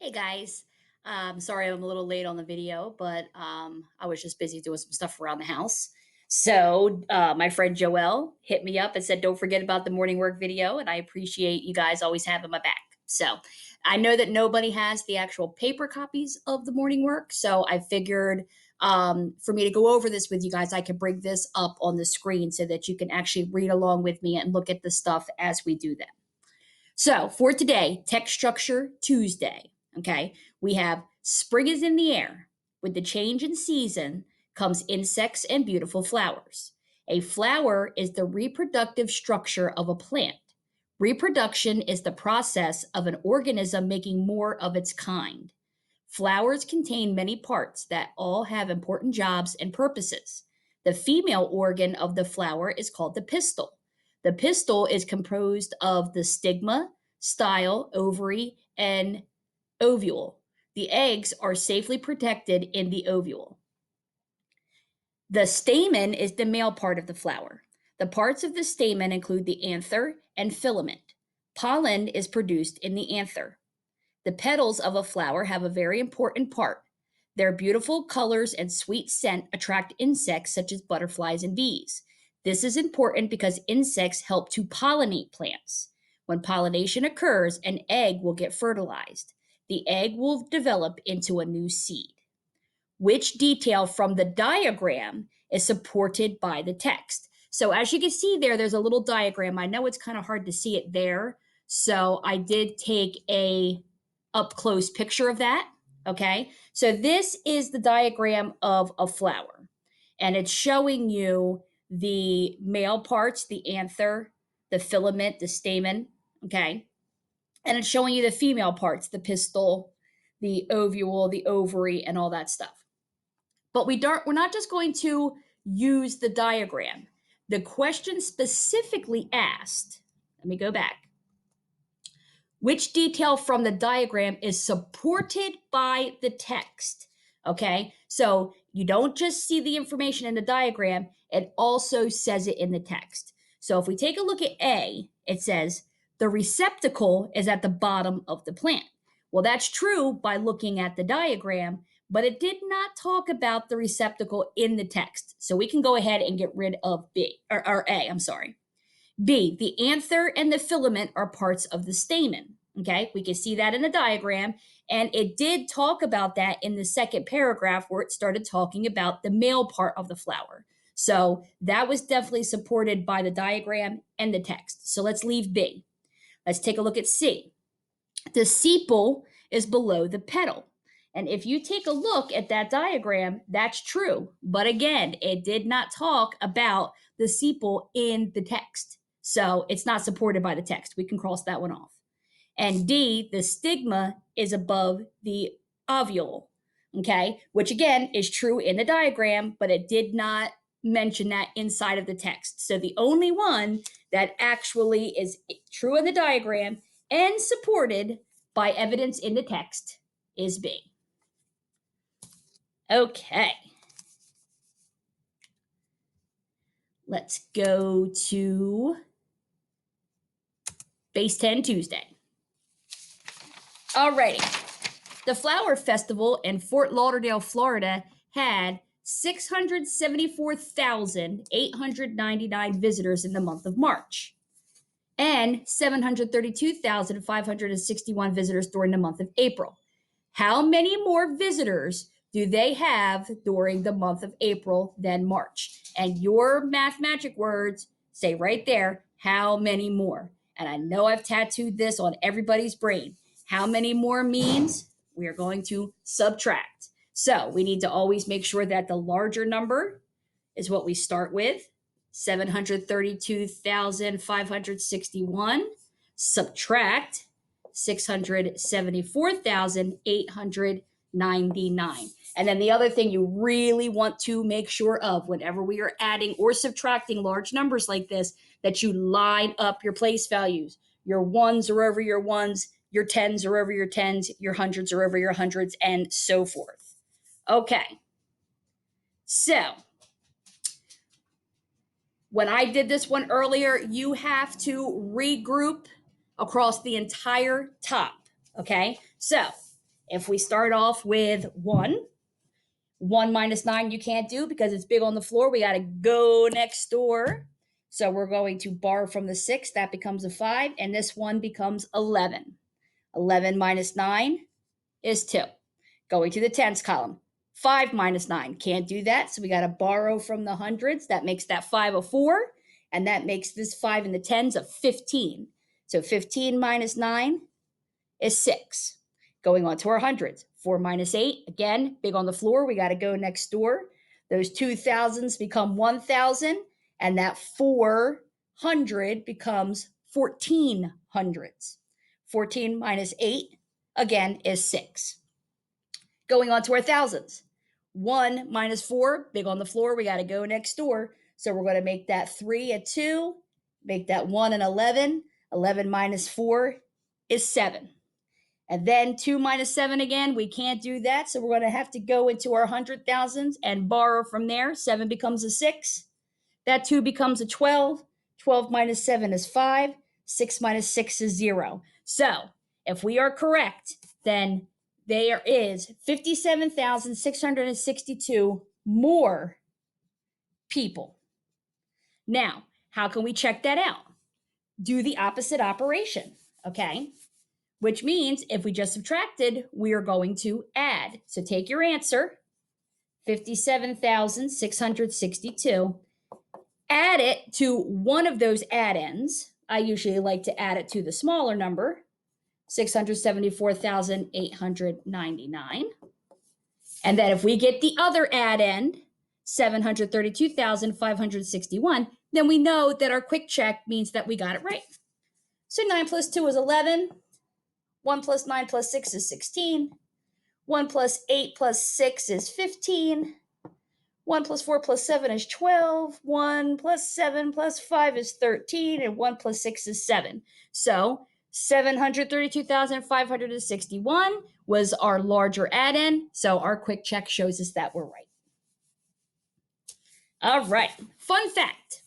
Hey guys, sorry I'm a little late on the video, but I was just busy doing some stuff around the house. So my friend Joelle hit me up and said, "Don't forget about the morning work video," and I appreciate you guys always having my back. So I know that nobody has the actual paper copies of the morning work, so I figured for me to go over this with you guys, I can bring this up on the screen so that you can actually read along with me and look at the stuff as we do them. So for today, Text Structure Tuesday, okay, we have spring is in the air. With the change in season comes insects and beautiful flowers. A flower is the reproductive structure of a plant. Reproduction is the process of an organism making more of its kind. Flowers contain many parts that all have important jobs and purposes. The female organ of the flower is called the pistil. The pistil is composed of the stigma, style, ovary, and ovule. The eggs are safely protected in the ovule. The stamen is the male part of the flower. The parts of the stamen include the anther and filament. Pollen is produced in the anther. The petals of a flower have a very important part. Their beautiful colors and sweet scent attract insects such as butterflies and bees. This is important because insects help to pollinate plants. When pollination occurs, an egg will get fertilized. The egg will develop into a new seed. Which detail from the diagram is supported by the text? So as you can see there's a little diagram. I know it's kind of hard to see it there. So I did take a up close picture of that. Okay. So this is the diagram of a flower, and it's showing you the male parts, the anther, the filament, the stamen. Okay. And it's showing you the female parts, the pistil, the ovule, the ovary, and all that stuff. But we're not just going to use the diagram. The question specifically asked, let me go back. Which detail from the diagram is supported by the text? Okay, so you don't just see the information in the diagram, it also says it in the text. So if we take a look at A, it says the receptacle is at the bottom of the plant. Well, that's true by looking at the diagram, but it did not talk about the receptacle in the text. So we can go ahead and get rid of B, or A, I'm sorry. B, the anther and the filament are parts of the stamen. Okay, we can see that in the diagram. And it did talk about that in the second paragraph where it started talking about the male part of the flower. So that was definitely supported by the diagram and the text. So let's leave B. Let's take a look at C. The sepal is below the petal. And if you take a look at that diagram, that's true. But again, it did not talk about the sepal in the text. So it's not supported by the text. We can cross that one off. And D, the stigma is above the ovule, okay, which again is true in the diagram, but it did not mention that inside of the text. So the only one that actually is true in the diagram and supported by evidence in the text is B. Okay. Let's go to Base 10 Tuesday. Alrighty. The Flower Festival in Fort Lauderdale, Florida had 674,899 visitors in the month of March and 732,561 visitors during the month of April. How many more visitors do they have during the month of April than March? And your math magic words say right there, how many more? And I know I've tattooed this on everybody's brain. How many more means we are going to subtract. So we need to always make sure that the larger number is what we start with, 732,561, subtract 674,899. And then the other thing you really want to make sure of whenever we are adding or subtracting large numbers like this, that you line up your place values. Your ones are over your ones, your tens are over your tens, your hundreds are over your hundreds, and so forth. Okay. So when I did this one earlier, you have to regroup across the entire top. Okay. So If we start off with 1 minus 9 you can't do because it's big on the floor. We got to go next door. So we're going to borrow from the 6. That becomes a 5. And this one becomes 11. 11 minus 9 is 2. Going to the tens column. 5 minus 9. Can't do that. So we got to borrow from the hundreds. That makes that 5 a 4. And that makes this 5 in the tens a 15. So 15 minus 9 is 6. Going on to our hundreds. 4 minus 8. Again, big on the floor. We got to go next door. Those 2,000s become 1,000. And that 400 becomes 1,400s. 14 minus 8, again, is 6. Going on to our thousands. 1 minus 4, big on the floor. We got to go next door. So we're going to make that 3 a 2, make that 1 an 11. 11 minus 4 is 7. And then 2 minus 7 again, we can't do that. So we're going to have to go into our 100,000s and borrow from there. 7 becomes a 6. That 2 becomes a 12. 12 minus 7 is 5. 6 minus 6 is 0. So if we are correct, then there is 57,662 more people. Now, how can we check that out? Do the opposite operation, okay? Which means if we just subtracted, we are going to add. So take your answer, 57,662, add it to one of those add-ins. I usually like to add it to the smaller number, 674,899. And then if we get the other add-in, 732,561, then we know that our quick check means that we got it right. So 9 plus 2 is 11. 1 plus 9 plus 6 is 16. 1 plus 8 plus 6 is 15. 1 plus 4 plus 7 is 12. 1 plus 7 plus 5 is 13. And 1 plus 6 is 7. So 732,561 was our larger add-in. So our quick check shows us that we're right. All right. Fun fact.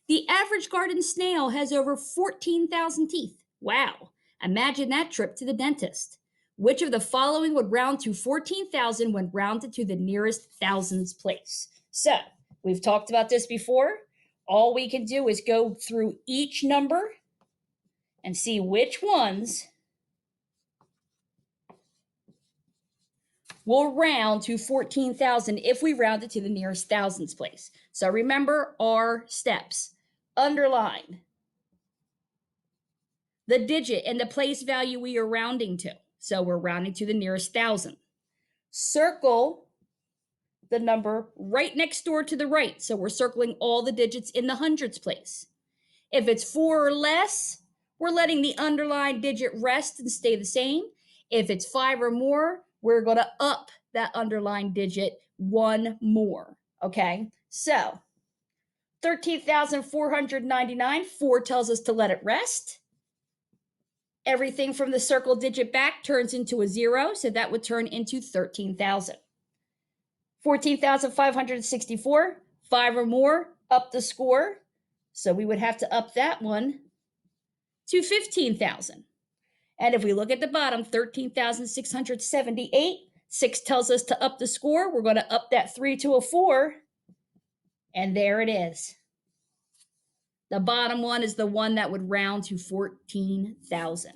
The average garden snail has over 14,000 teeth. Wow. Imagine that trip to the dentist. Which of the following would round to 14,000 when rounded to the nearest thousands place? So we've talked about this before. All we can do is go through each number and see which ones will round to 14,000 if we round it to the nearest thousands place. So remember our steps. Underline the digit and the place value we are rounding to. So we're rounding to the nearest thousand. Circle the number right next door to the right. So we're circling all the digits in the hundreds place. If it's 4 or less, we're letting the underlined digit rest and stay the same. If it's 5 or more, we're going to up that underlined digit one more. Okay, so 13,499, 4 tells us to let it rest. Everything from the circle digit back turns into a 0, so that would turn into 13,000. 14,564, 5 or more, up the score. So we would have to up that one to 15,000. And if we look at the bottom, 13,678, 6 tells us to up the score. We're going to up that 3 to a 4. And there it is. The bottom one is the one that would round to 14,000.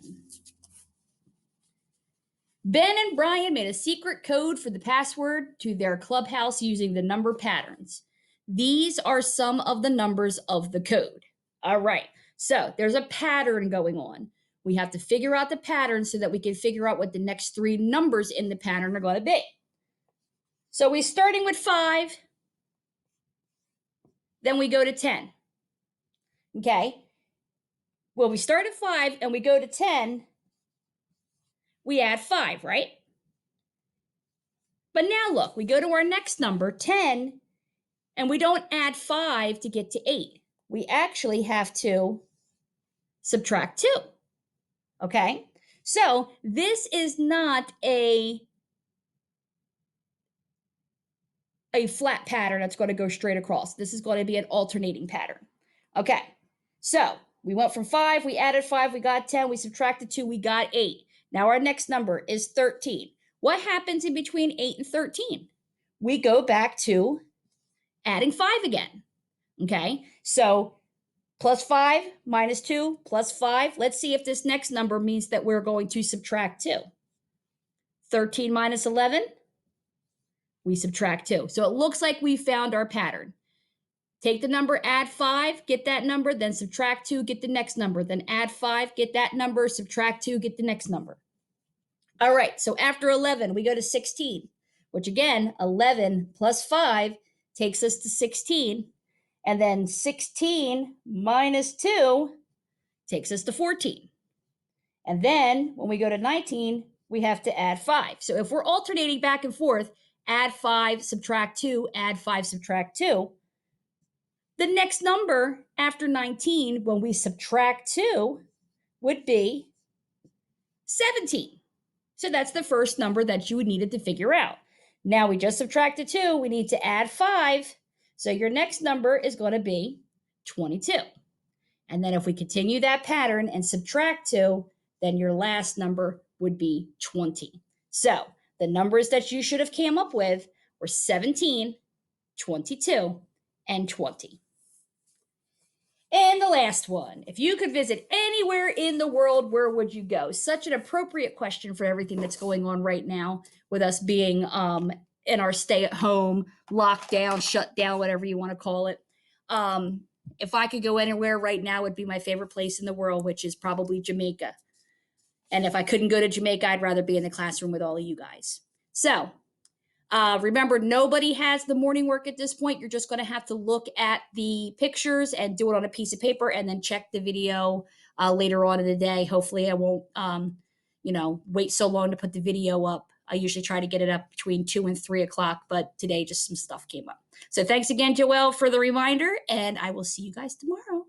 Ben and Brian made a secret code for the password to their clubhouse using the number patterns. These are some of the numbers of the code. All right, so there's a pattern going on. We have to figure out the pattern so that we can figure out what the next 3 numbers in the pattern are going to be. So we're starting with 5, then we go to 10. Okay, well, we start at 5 and we go to 10, we add 5, right? But now look, we go to our next number, 10, and we don't add 5 to get to 8. We actually have to subtract 2. Okay? So this is not a flat pattern that's going to go straight across. This is going to be an alternating pattern. Okay. So we went from 5, we added 5, we got 10, we subtracted 2, we got 8. Now our next number is 13. What happens in between 8 and 13? We go back to adding 5 again. Okay, so plus 5 minus 2 plus 5. Let's see if this next number means that we're going to subtract 2. 13 minus 11, we subtract 2. So it looks like we found our pattern. Take the number, add 5, get that number, then subtract 2, get the next number, then add 5, get that number, subtract 2, get the next number. All right, so after 11, we go to 16, which again, 11 plus 5 takes us to 16. And then 16 minus 2 takes us to 14. And then when we go to 19, we have to add 5. So if we're alternating back and forth, add 5, subtract 2, add 5, subtract 2, the next number after 19, when we subtract 2, would be 17. So that's the first number that you needed to figure out. Now we just subtracted 2. We need to add 5. So your next number is going to be 22. And then if we continue that pattern and subtract 2, then your last number would be 20. So the numbers that you should have came up with were 17, 22, and 20. And the last one, if you could visit anywhere in the world, where would you go? Such an appropriate question for everything that's going on right now with us being in our stay-at-home, lockdown, shut down, whatever you want to call it. If I could go anywhere right now, it would be my favorite place in the world, which is probably Jamaica. And if I couldn't go to Jamaica, I'd rather be in the classroom with all of you guys. So remember, nobody has the morning work at this point. You're just going to have to look at the pictures and do it on a piece of paper and then check the video later on in the day. Hopefully I won't, wait so long to put the video up. I usually try to get it up between 2 and 3 o'clock, but today just some stuff came up. So thanks again, Joelle, for the reminder, and I will see you guys tomorrow.